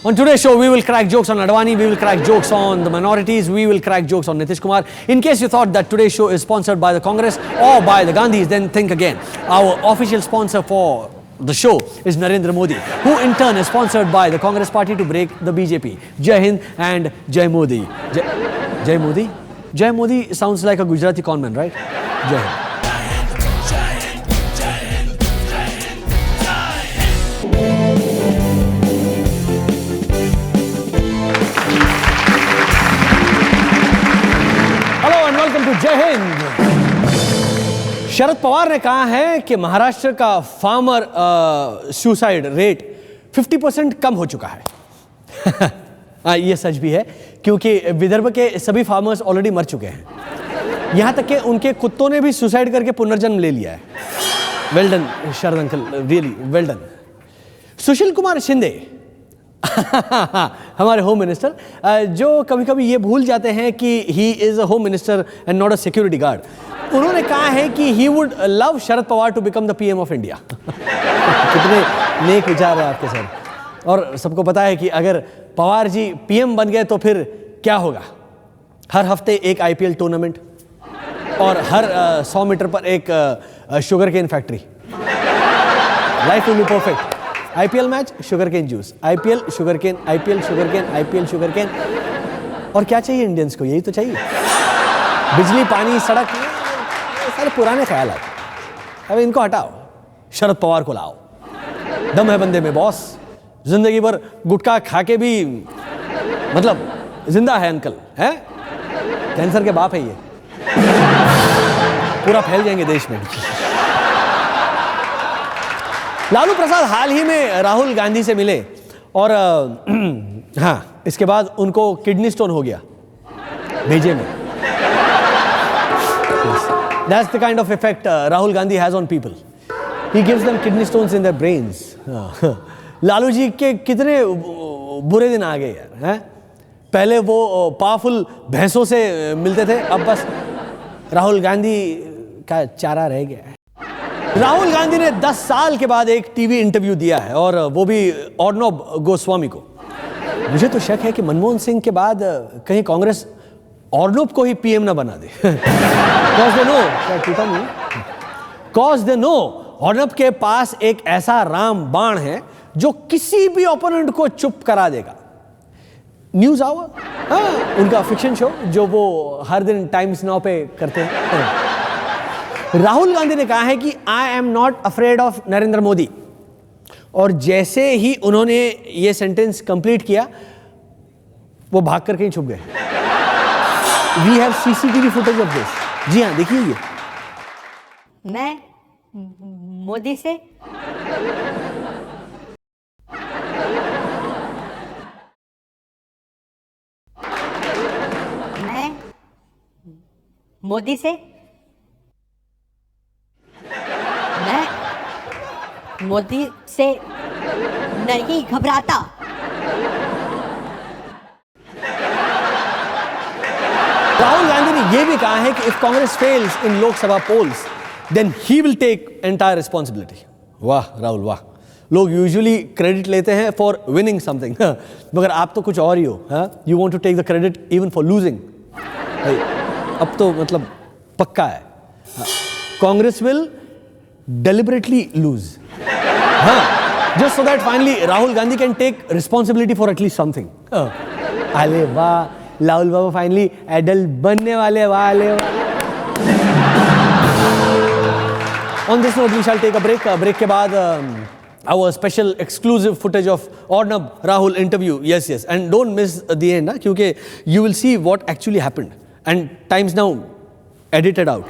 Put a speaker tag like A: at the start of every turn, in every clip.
A: On today's show, we will crack jokes on Advani, we will crack jokes on the minorities, we will crack jokes on Nitish Kumar. In case you thought that today's show is sponsored by the Congress or by the Gandhis, then think again. Our official sponsor for the show is Narendra Modi, who in turn is sponsored by the Congress party to break the BJP. Jai Hind and Jai Modi. Jai Modi? Jai Modi sounds like a Gujarati conman, right? Jai Hind. जय हिंद। शरद पवार ने कहा है कि महाराष्ट्र का farmer suicide rate 50% कम हो चुका है। ये सच भी है क्योंकि विदर्भ के सभी फार्मर्स ऑलरेडी मर चुके हैं। यहां तक कि उनके कुत्तों ने भी सुसाइड करके पुनर्जन्म ले लिया है। वेल डन शरद uncle, really well done. Sushil Kumar Shinde हमारे होम मिनिस्टर, जो कभी कभी ये भूल जाते हैं कि he is a home minister and not a security guard, उन्होंने कहा है कि he would love Sharad Pawar to become the PM of India. कितने नेक विचार है आपके सर। और सबको पता है कि अगर पवार जी पीएम बन गए तो फिर क्या होगा। हर हफ्ते एक आईपीएल टूर्नामेंट और हर 100 मीटर पर एक sugar cane factory. Life will be perfect. IPL match, sugar cane juice, IPL sugar cane, IPL sugar cane, IPL sugar cane. और क्या चाहिए इंडियंस को? यही तो चाहिए। बिजली, पानी, सड़क, सारे पुराने ख्याल। अब इनको हटाओ, शरद पवार को लाओ। दम है बंदे में बॉस। जिंदगी भर गुटखा खा के भी मतलब जिंदा है अंकल, है? कैंसर के बाप है ये। पूरा फैल जाएंगे देश में। लालू प्रसाद हाल ही में राहुल गांधी से मिले और हाँ, इसके बाद उनको किडनी स्टोन हो गया भेजे में। That's the kind of effect Rahul Gandhi has on people. He gives them kidney stones in their brains. Lalu ji के कितने बुरे दिन आ गए यार, हैं? पहले वो पावरफुल भैंसों से मिलते थे, अब बस राहुल गांधी का चारा रह गया है। राहुल गांधी ने 10 साल के बाद एक टीवी इंटरव्यू दिया है और वो भी अर्नब गोस्वामी को। मुझे तो शक है कि मनमोहन सिंह के बाद कहीं कांग्रेस अर्नब को ही पीएम ना बना दे। Cause they know अर्नब के पास एक ऐसा राम बाण है जो किसी भी ओपोनेंट को चुप करा देगा। न्यूज आवर, हाँ, उनका फिक्शन शो जो वो हर दिन टाइम्स नाउ पे करते हैं। राहुल गांधी ने कहा है कि I am not afraid of Narendra Modi, और जैसे ही उन्होंने ये सेंटेंस कंप्लीट किया वो भाग कर कहीं छुप गए। We have CCTV footage of this. जी हाँ, देखिए ये।
B: मैं मोदी से मोदी से नहीं घबराता।
A: राहुल गांधी ने यह भी कहा है कि if Congress fails in Lok Sabha polls then he will take entire responsibility. वाह राहुल वाह। लोग यूजुअली क्रेडिट लेते हैं फॉर विनिंग समथिंग, मगर आप तो कुछ और ही हो। You want to take the credit even for losing. अब तो मतलब पक्का है, Congress will deliberately lose. Just so that finally Rahul Gandhi can take responsibility for at least something. अले वाह, राहुल बाबू finally adult बनने वाले वाले। On this note, we shall take a break. Break के बाद our special exclusive footage of Arnab Rahul interview. Yes, and don't miss the end, क्योंकि you will see what actually happened. And Times Now edited out.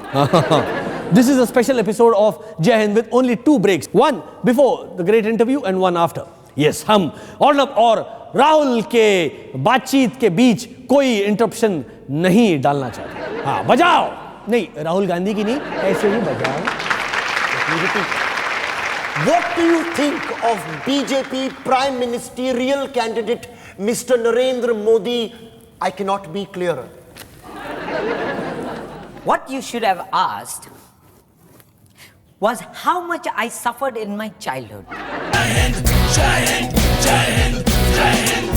A: This is a special episode of Jai Hind with only 2 breaks. One before the great interview and one after. Yes, हम अर्नब और राहुल के बातचीत के बीच कोई interruption नहीं डालना चाहते। हाँ, बजाओ। नहीं, राहुल गांधी की नहीं, ऐसे ही बजाओ।
C: What do you think of BJP Prime Ministerial candidate Mr. Narendra Modi? I cannot be clearer.
B: What you should have asked was how much I suffered in my childhood.
D: Jai Hind, Jai Hind, Jai Hind, Jai Hind.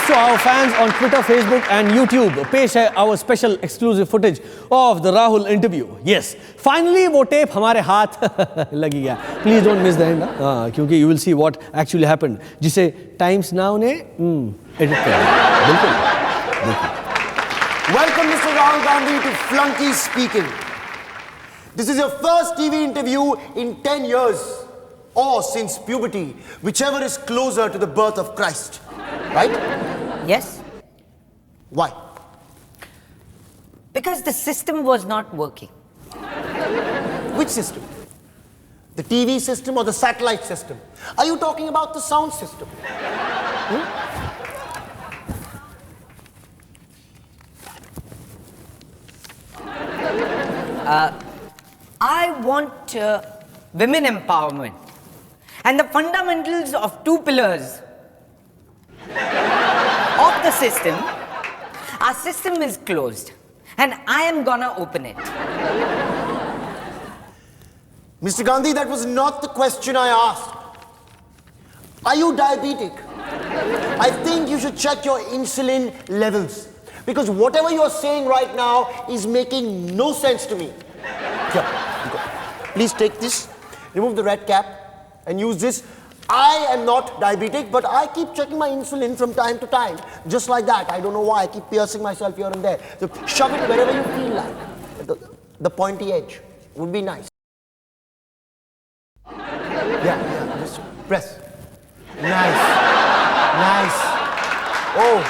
A: to our fans on Twitter, Facebook and YouTube. पेश है our special exclusive footage of the Rahul interview. Yes, finally वो tape हमारे हाथ लगी गया. Please don't miss the end. क्योंकि you will see what actually happened. जिसे Times Now ने edit कर दिया. बिल्कुल.
C: Welcome, Mr. Rahul Gandhi, to Flunky Speaking. This is your first TV interview in 10 years, or since puberty, whichever is closer to the birth of Christ. Right?
B: Yes,
C: Why?
B: because the system was not working.
C: Which system? The TV system or the satellite system? Are you talking about the sound system?
B: I want women empowerment. And the fundamentals of two pillars of the system, our system is closed. And I am gonna open it.
C: Mr. Gandhi, that was not the question I asked. Are you diabetic? I think you should check your insulin levels. Because whatever you're saying right now is making no sense to me. Here, go. Please take this, remove the red cap, and use this. I am not diabetic, but I keep checking my insulin from time to time. Just like that. I don't know why. I keep piercing myself here and there. So shove it wherever you feel like. The pointy edge would be nice. Yeah, just press. Nice. Nice. Oh,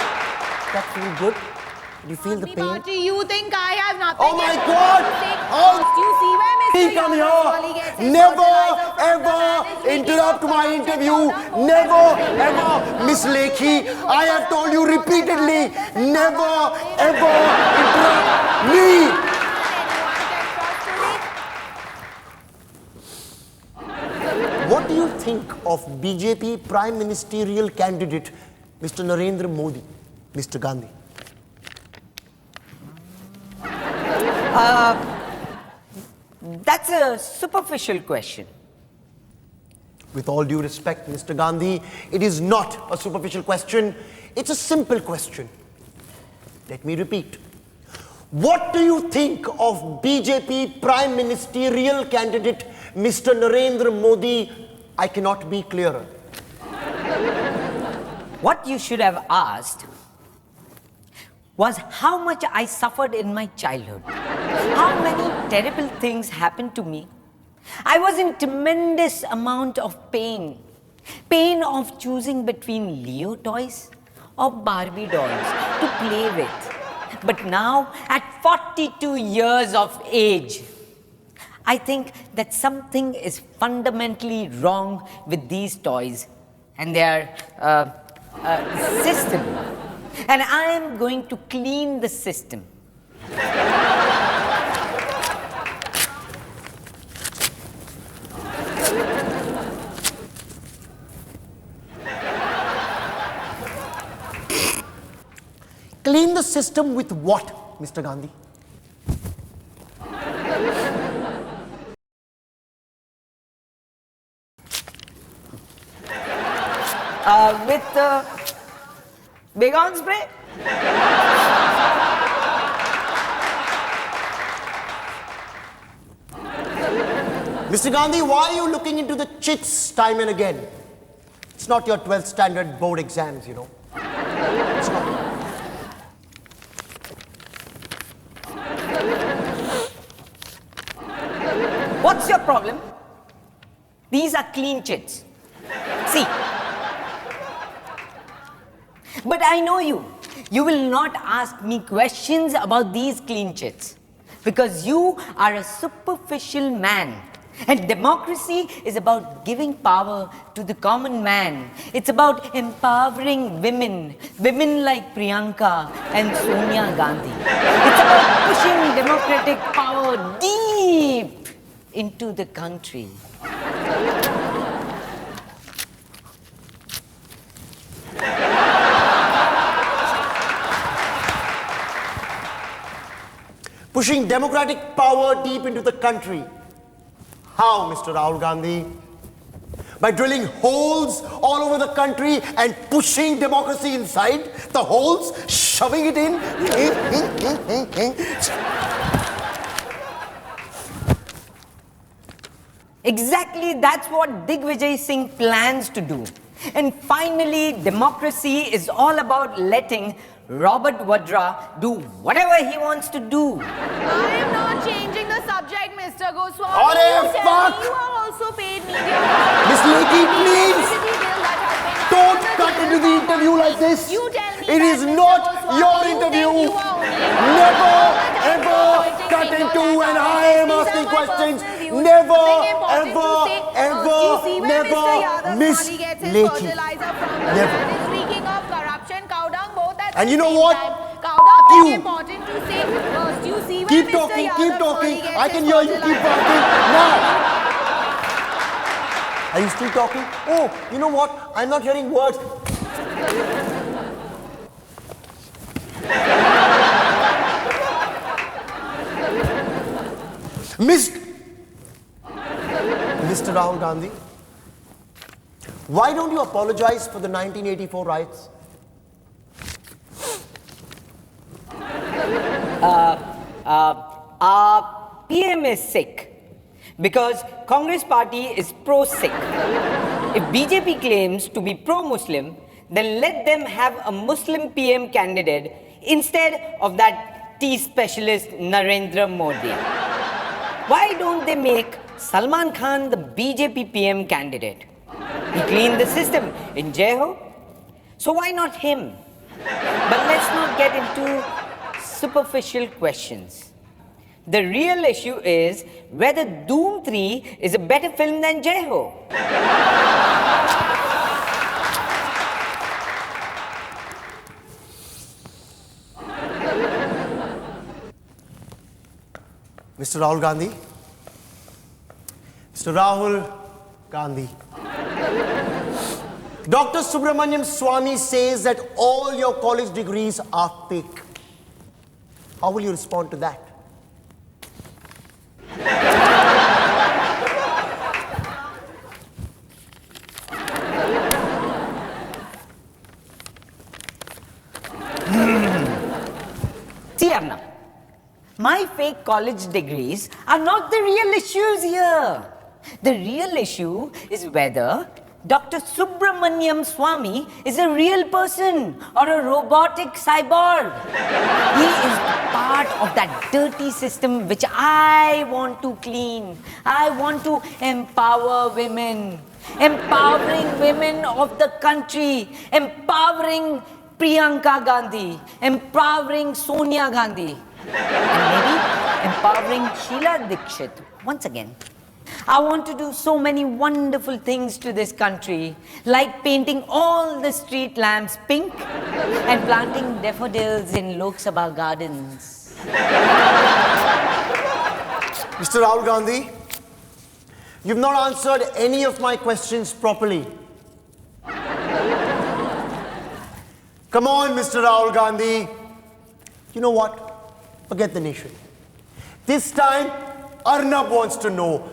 C: that feels good. Do you feel the pain?
D: Party, you think I have nothing?
C: Oh my God! Oh,
D: Do you see where Mr.
C: come
D: Yadav gets
C: here!
D: his
C: Never
D: fertilizer from?
C: ever
D: That is
C: interrupt
D: leaking
C: my
D: out.
C: interview!
D: Check out
C: Never
D: the
C: ever! Miss Lekhi, I have told you repeatedly, never ever interrupt me! What do you think of BJP Prime Ministerial candidate Mr. Narendra Modi, Mr. Gandhi?
B: That's a superficial question.
C: With all due respect, Mr. Gandhi, it is not a superficial question. It's a simple question. Let me repeat. What do you think of BJP Prime Ministerial candidate Mr. Narendra Modi? I cannot be clearer.
B: What you should have asked was how much I suffered in my childhood. How many terrible things happened to me. I was in tremendous amount of pain. Pain of choosing between Leo toys or Barbie dolls to play with. But now, at 42 years of age, I think that something is fundamentally wrong with these toys and their system. And I am going to clean the system.
C: Clean the system with what, Mr. Gandhi?
B: With Baygon spray?
C: Mr. Gandhi, why are you looking into the chits time and again? It's not your 12th standard board exams, you know. It's not.
B: What's your problem? These are clean chits. See. But I know you. You will not ask me questions about these clean chits. Because you are a superficial man. And democracy is about giving power to the common man. It's about empowering women. Women like Priyanka and Sonia Gandhi. It's about pushing democratic power deep into the country.
C: Pushing democratic power deep into the country. How, Mr. Rahul Gandhi? By drilling holes all over the country and pushing democracy inside the holes, shoving it in.
B: Exactly, that's what Digvijay Singh plans to do. And finally, democracy is all about letting Robert Vadra do whatever he wants to do.
D: I am not changing the subject, Mr. Goswami.
C: Arey,
D: You tell
C: fuck!
D: me, you are also paid media.
C: Miss Lakey, please!
D: Electricity bill that has been
C: Don't
D: under
C: cut
D: the
C: into the interview like this.
D: You tell me
C: It
D: that,
C: is
D: Mr.
C: not
D: Goswami,
C: your
D: you
C: interview.
D: think you are only
C: Never,
D: all the time
C: ever
D: politics
C: cut
D: in your
C: into
D: lap.
C: when I am
D: These are
C: asking
D: my
C: questions.
D: personal views.
C: Never,
D: Nothing important to
C: ever,
D: say.
C: ever,
D: Do you see where
C: never,
D: Mr. Yadav
C: Miss
D: Mali gets his
C: Lakey.
D: fertilizer from? The
C: Never.
D: man is reeking of corruption, cow dung, both at
C: And
D: the
C: you know
D: same
C: what?
D: time. Cow dung
C: You.
D: is important to say first. Do you see where
C: Keep
D: Mr.
C: talking,
D: Yadav
C: keep
D: Mali
C: talking.
D: gets
C: I can
D: his
C: hear you keep
D: fertilizer?
C: talking. Now. Are you still talking? Oh, you know what? I'm not hearing words. Mr. Rahul Gandhi, why don't you apologize for the 1984 riots?
B: Our PM is sick because Congress party is pro-Sikh. If BJP claims to be pro-Muslim, then let them have a Muslim PM candidate instead of that tea specialist Narendra Modi. Why don't they make Salman Khan the BJP PM candidate? He cleaned the system in Jaiho, so why not him? But let's not get into superficial questions. The real issue is whether Doom 3 is a better film than Jaiho.
C: Mr. Rahul Gandhi. Mr. Rahul Gandhi. Dr. Subramaniam Swamy says that all your college degrees are fake. How will you respond to that?
B: See, Arnab, my fake college degrees are not the real issues here. The real issue is whether Dr. Subramaniam Swamy is a real person or a robotic cyborg. He is part of that dirty system which I want to clean. I want to empower women. Empowering women of the country. Empowering Priyanka Gandhi. Empowering Sonia Gandhi. And maybe empowering Sheila Dikshit once again. I want to do so many wonderful things to this country, like painting all the street lamps pink and planting daffodils in Lok Sabha gardens.
C: Mr. Rahul Gandhi, you've not answered any of my questions properly. Come on, Mr. Rahul Gandhi. You know what? Forget the nation. This time, Arnab wants to know.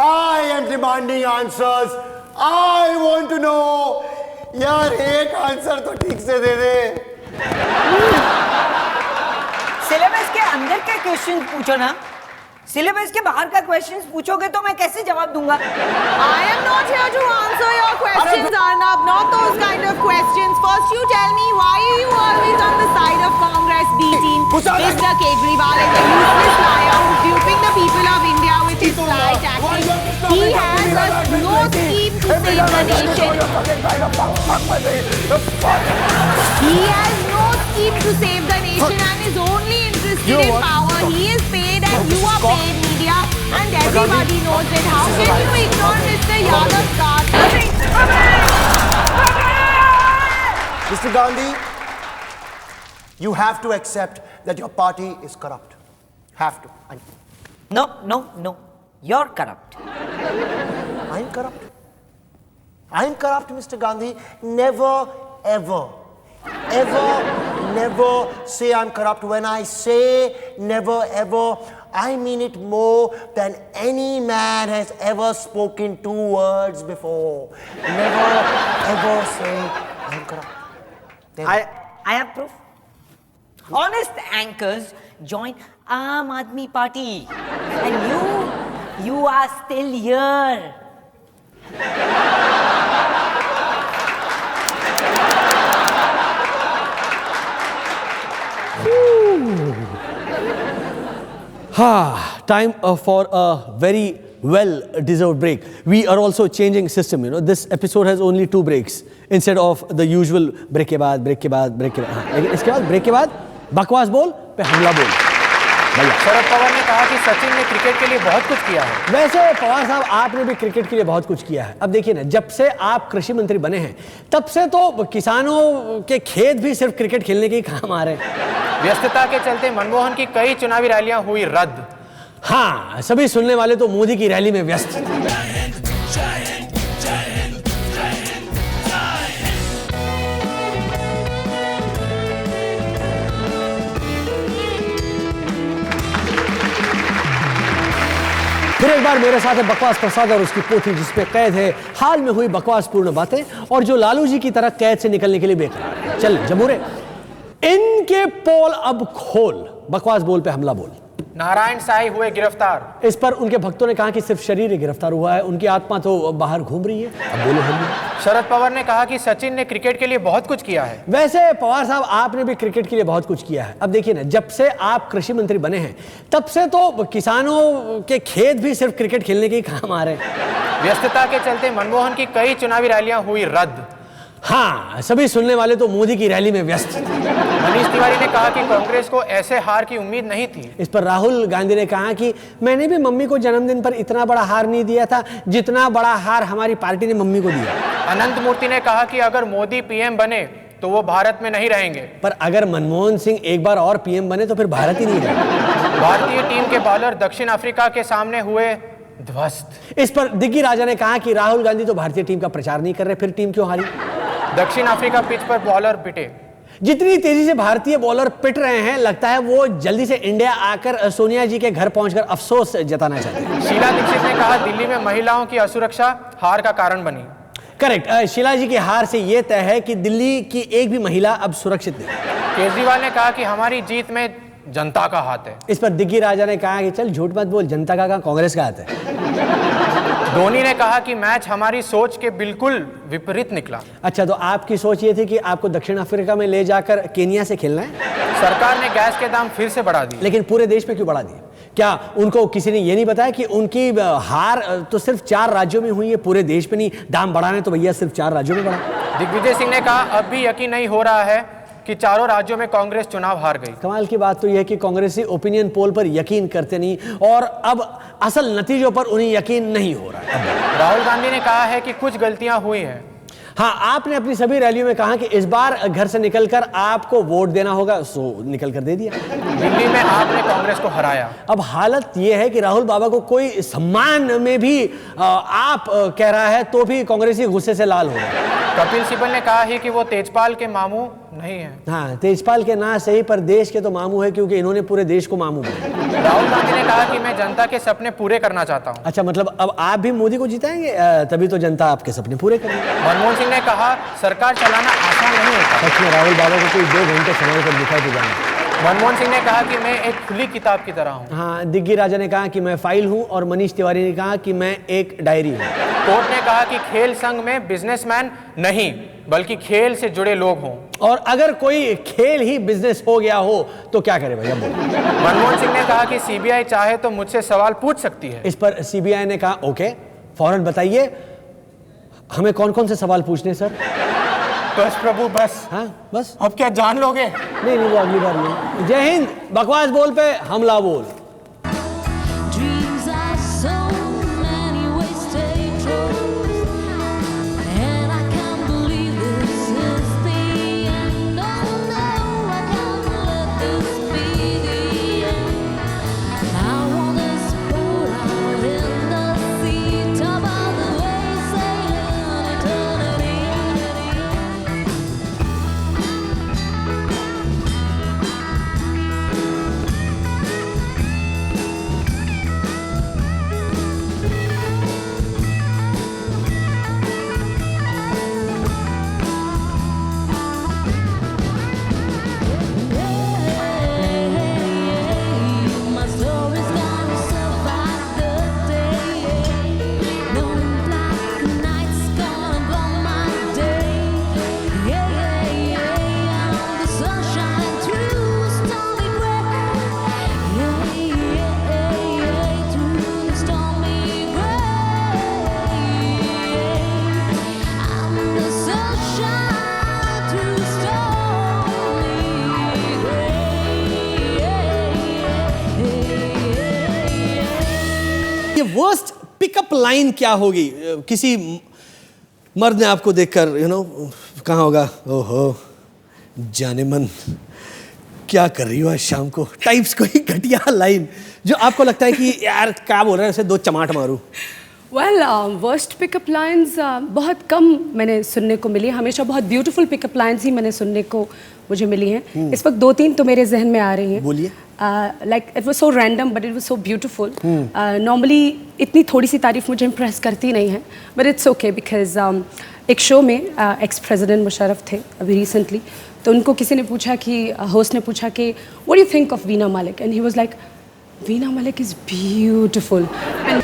C: I am demanding answers. I want to know. यार एक answer तो ठीक से दे दे.
B: Syllabus के अंदर के question पूछो ना. सिलेबस के बाहर का क्वेश्चन पूछोगे तो मैं कैसे जवाब दूंगा?
D: I am not here to answer your questions, Arnab. Not those kind of questions. First, you tell me why are you always on the side of Congress B team? Mr. Kejriwal is a useless liar who's duping the people of India with his lie tactics. He has no scheme to save the nation. He has no scheme to save the nation and is only interested in power. He is paid and you are paid media and everybody knows it. How can you ignore Mr. Yadav's card?
C: Mr. Gandhi, you have to accept that your party is corrupt. Have to.
B: No. You're corrupt.
C: I'm corrupt. I'm corrupt, Mr. Gandhi. Never, ever, never say I'm corrupt. When I say never, ever, I mean it more than any man has ever spoken 2 words before. Never ever say, I'm corrupt.
B: I have proof. Honest anchors join Aam Aadmi Party. And you are still here.
A: Time for a very well-deserved break. We are also changing system. You know, this episode has only 2 breaks instead of the usual break के बाद, break के बाद, break के बाद. हाँ, लेकिन इसके बाद break के बाद बकवास बोल पे हमला बोल. भैया.
E: शरद पवार ने कहा कि सचिन ने क्रिकेट के लिए बहुत कुछ किया है.
A: वैसे पवार साहब आपने भी क्रिकेट के लिए बहुत कुछ किया है. अब देखिए ना, जब से आप कृषि मंत्री बने हैं तब से तो किसानों के खेत भी सिर्फ क्रिकेट खेलने के ही काम आ रहे हैं.
E: व्यस्तता के चलते मनमोहन की कई चुनावी रैलियां हुई रद्द.
A: हाँ, सभी सुनने वाले तो मोदी की रैली में व्यस्त. फिर एक बार मेरे साथ है बकवास प्रसाद और उसकी पोथी जिसपे कैद है हाल में हुई बकवासपूर्ण बातें और जो लालू जी की तरह कैद से निकलने के लिए बेकरार है. चल जमूरे, इनके पोल अब खोल. बकवास बोल पे हमला बोल.
E: नारायण साई हुए गिरफ्तार.
A: इस पर उनके भक्तों ने कहा कि सिर्फ शरीर ही गिरफ्तार हुआ है, उनकी आत्मा तो बाहर घूम रही है. अब बोलो हम.
E: शरद पवार ने कहा कि सचिन ने क्रिकेट के लिए बहुत कुछ किया है.
A: वैसे पवार साहब आपने भी क्रिकेट के लिए बहुत कुछ किया है. अब देखिए ना, जब से आप कृषि मंत्री बने हैं तब से तो किसानों के खेत भी सिर्फ क्रिकेट खेलने के ही काम आ रहे हैं.
E: व्यस्तता के चलते मनमोहन की कई चुनावी रैलियां हुई रद्द.
A: हाँ, सभी सुनने वाले तो मोदी की रैली में व्यस्त.
E: मनीष तिवारी ने कहा कि कांग्रेस को ऐसे हार की उम्मीद नहीं थी.
A: इस पर राहुल गांधी ने कहा कि मैंने भी मम्मी को जन्मदिन पर इतना बड़ा हार नहीं दिया था जितना बड़ा हार हमारी पार्टी ने मम्मी को दिया.
E: अनंत मूर्ति ने कहा कि अगर मोदी पीएम बने तो वो भारत में नहीं रहेंगे.
A: पर अगर मनमोहन सिंह एक बार और पीएम बने तो फिर भारत ही नहीं रहेगा.
E: भारतीय टीम के बॉलर दक्षिण अफ्रीका के सामने हुए ध्वस्त.
A: इस पर दिग्गी राजा ने कहा कि राहुल गांधी तो भारतीय टीम का प्रचार नहीं कर रहे, फिर टीम क्यों हारी.
E: दक्षिण अफ्रीका पिच पर बॉलर पिटे.
A: जितनी तेजी से भारतीय बॉलर पिट रहे हैं लगता है वो जल्दी से इंडिया आकर सोनिया जी के घर पहुंचकर अफसोस जताना चाहते हैं.
E: शीला दीक्षित ने कहा दिल्ली में महिलाओं की असुरक्षा हार का कारण बनी.
A: करेक्ट. शीला जी की हार से यह तय है कि दिल्ली की एक भी महिला अब सुरक्षित नहीं.
E: केजरीवाल ने कहा कि हमारी जीत में जनता का हाथ है.
A: इस पर दिग्गी राजा ने कहा कि चल झूठ मत बोल, जनता का कांग्रेस का हाथ है.
E: धोनी ने कहा कि मैच हमारी सोच के बिल्कुल विपरीत निकला.
A: अच्छा, तो आपकी सोच ये थी कि आपको दक्षिण अफ्रीका में ले जाकर केनिया से खेलना है.
E: सरकार ने गैस के दाम फिर से बढ़ा दिए.
A: लेकिन पूरे देश में क्यों बढ़ा दिए? क्या उनको किसी ने ये नहीं बताया कि उनकी हार तो सिर्फ 4 राज्यों में हुई है, पूरे देश में नहीं. दाम बढ़ाने तो भैया सिर्फ 4 राज्यों में बढ़ा.
E: दिग्विजय सिंह ने कहा अब भी यकीन नहीं हो रहा है कि चारों राज्यों में कांग्रेस चुनाव हार गई.
A: कमाल की बात तो यह है कि कांग्रेसी ओपिनियन पोल पर यकीन करते नहीं और अब असल नतीजों पर उन्हें यकीन नहीं हो रहा है.
E: राहुल गांधी ने कहा है कि कुछ गलतियां हुई हैं.
A: हाँ, आपने अपनी सभी रैलियों में कहा कि इस बार घर से निकलकर आपको वोट देना होगा, सो निकलकर दे दिया.
E: दिल्ली में आपने कांग्रेस को हराया.
A: अब हालत यह है कि राहुल बाबा को कोई सम्मान में भी आप कह रहा है तो भी कांग्रेसी गुस्से से लाल हो रहा है.
E: कपिल सिब्बल ने कहा है कि वो तेजपाल के मामू नहीं है.
A: हाँ, तेजपाल के ना सही पर देश के तो मामू है क्योंकि इन्होंने पूरे देश को मामू बनाया.
E: राहुल गांधी ने कहा कि मैं जनता के सपने पूरे करना चाहता हूं.
A: अच्छा, मतलब अब आप भी मोदी को जिताएंगे, तभी तो जनता आपके सपने पूरे करेगी.
E: मनमोहन सिंह ने कहा सरकार चलाना आसान नहीं होता.
A: सच में राहुल बाबा को कोई 2 घंटे समय पर दिखा तो जाना.
E: मनमोहन सिंह ने कहा कि मैं एक खुली किताब की तरह हूं.
A: हाँ, दिग्गी राजा ने कहा कि मैं फाइल हूं और मनीष तिवारी ने कहा कि मैं एक डायरी हूं.
E: कोर्ट ने कहा कि खेल संघ में बिजनेसमैन नहीं बल्कि खेल से जुड़े लोग हों.
A: और अगर कोई खेल ही बिजनेस हो गया हो तो क्या करे भैया बोलो.
E: मनमोहन सिंह ने कहा कि सीबीआई चाहे तो मुझसे सवाल पूछ सकती है.
A: इस पर सीबीआई ने कहा ओके, फौरन बताइए हमें कौन कौन से सवाल पूछने सर.
E: बस प्रभु बस.
A: हाँ बस.
E: अब क्या जान लोगे?
A: नहीं वो अगली बार नहीं. जय हिंद. बकवास बोल पे हमला बोल.
F: Dreams are so many ways take true, and I can't believe this is the end. No, no, I can't let this be the end. I wanna float out in the sea, top of the waves, sailing eternity.
A: ये worst pickup line क्या होगी? किसी मर्द ने आपको देखकर कहा होगा, ओहो जाने मन क्या कर रही हो आज शाम को, टाइप्स कोई घटिया लाइन जो आपको लगता है कि यार क्या बोल रहे हैं, उसे 2 चमाट मारूं?
G: वेल वर्स्ट पिकअप लाइंस बहुत कम मैंने सुनने को मिली। हमेशा बहुत ब्यूटीफुल पिकअप लाइंस ही मैंने सुनने को मुझे मिली हैं। इस वक्त 2-3 तो मेरे जहन में आ रही हैं।
A: बोलिए।
G: Like it was so random but it was so beautiful. Normally इतनी थोड़ी सी तारीफ मुझे इम्प्रेस करती नहीं है, बट इट्स ओके बिकॉज एक शो में एक्स प्रेसिडेंट मुशर्रफ थे अभी रिसेंटली, तो उनको किसी ने पूछा कि होस्ट ने पूछा कि what do you think of Veena Malik, and he was like Veena Malik is beautiful. And